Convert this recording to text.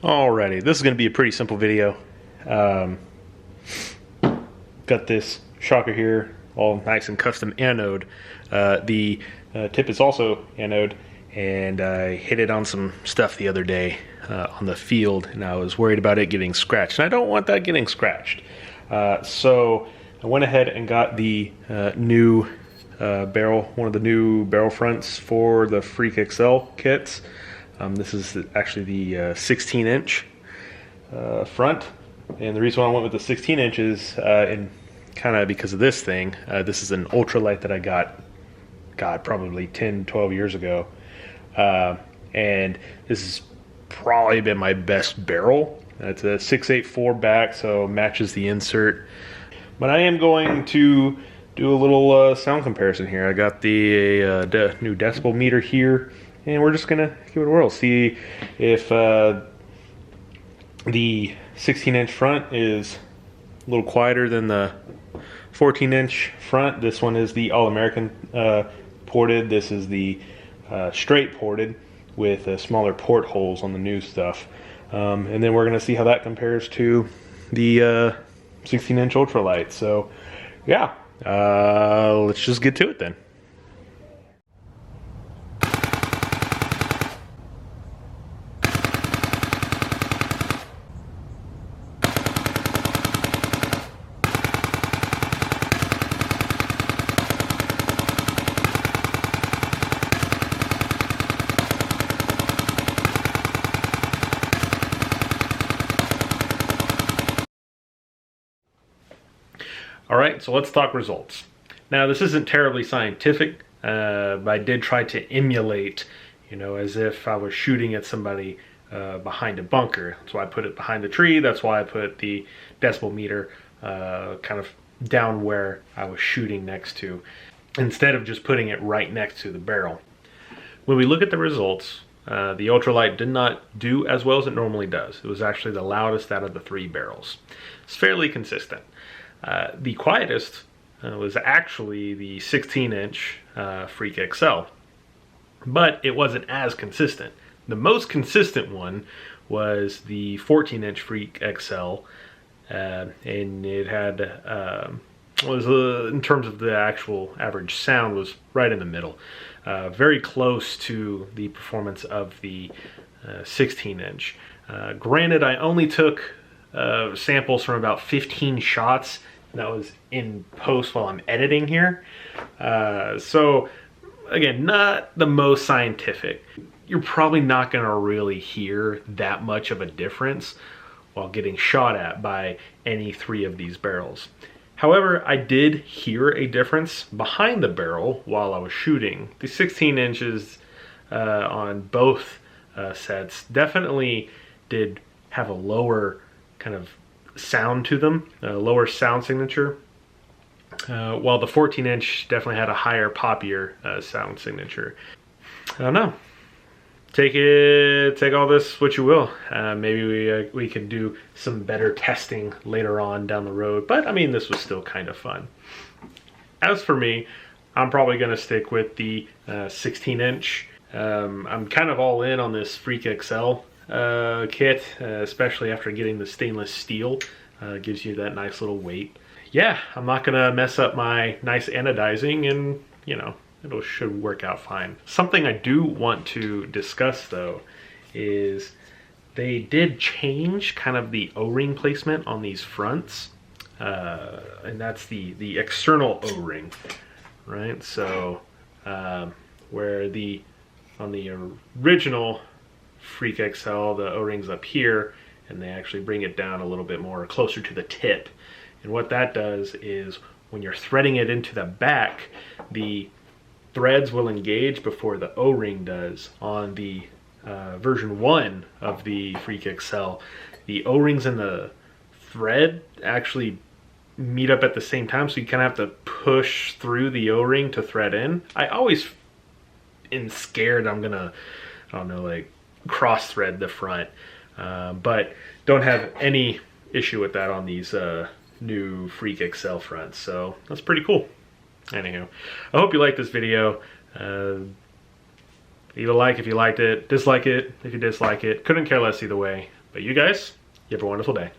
Alrighty, this is going to be a pretty simple video. Got this shocker here, all nice and custom anode. The tip is also anode, and I hit it on some stuff the other day on the field, and I was worried about it getting scratched, and I don't want that getting scratched. So I went ahead and got the new barrel, one of the new barrel fronts for the Freak XL kits. This is actually the 16-inch front, and the reason why I went with the 16 inches and kind of because of this thing, this is an ultralight that I got, God, probably 10, 12 years ago, and this has probably been my best barrel. It's a 684 back, so matches the insert. But I am going to do a little sound comparison here. I got the new decibel meter here, and we're just gonna give it a whirl, see if the 16-inch front is a little quieter than the 14-inch front. This one is the All-American ported. This is the straight ported with smaller portholes on the new stuff. And then we're gonna see how that compares to the 16-inch ultralight. So yeah, let's just get to it then. All right, so let's talk results. Now, this isn't terribly scientific, but I did try to emulate, as if I was shooting at somebody behind a bunker. That's why I put it behind the tree. That's why I put the decibel meter kind of down where I was shooting next to, instead of just putting it right next to the barrel. When we look at the results, the ultralight did not do as well as it normally does. It was actually the loudest out of the three barrels. It's fairly consistent. The quietest was actually the 16-inch Freak XL, but it wasn't as consistent. The most consistent one was the 14-inch Freak XL, and it had in terms of the actual average sound, was right in the middle, very close to the performance of the 16-inch. Granted, I only took samples from about 15 shots. That was in post while I'm editing here. So again, not the most scientific. You're probably not gonna really hear that much of a difference while getting shot at by any three of these barrels. However, I did hear a difference behind the barrel while I was shooting. The 16 inches on both sets definitely did have a lower kind of sound to them, a lower sound signature, while the 14-inch definitely had a higher, poppier sound signature. I don't know. Take all this what you will. Maybe we could do some better testing later on down the road, but I mean, this was still kind of fun. As for me, I'm probably going to stick with the 16-inch. I'm kind of all in on this Freak XL kit, especially after getting the stainless steel. Gives you that nice little weight. Yeah, I'm not gonna mess up my nice anodizing, and it should work out fine. Something I do want to discuss though is they did change kind of the O-ring placement on these fronts, and that's the external O-ring, right? So where on the original Freak XL, the O-ring's up here, and they actually bring it down a little bit more, closer to the tip. And what that does is when you're threading it into the back, the threads will engage before the O-ring does. On the version 1 of the Freak XL, the O-rings and the thread actually meet up at the same time, so you kind of have to push through the O-ring to thread in. I always am scared I'm gonna, I don't know, like cross thread the front, but don't have any issue with that on these new Freak XL fronts, so that's pretty cool. Anywho, I hope you liked this video. Leave a like if you liked it, dislike it if you dislike it. Couldn't care less either way. But you guys, you have a wonderful day.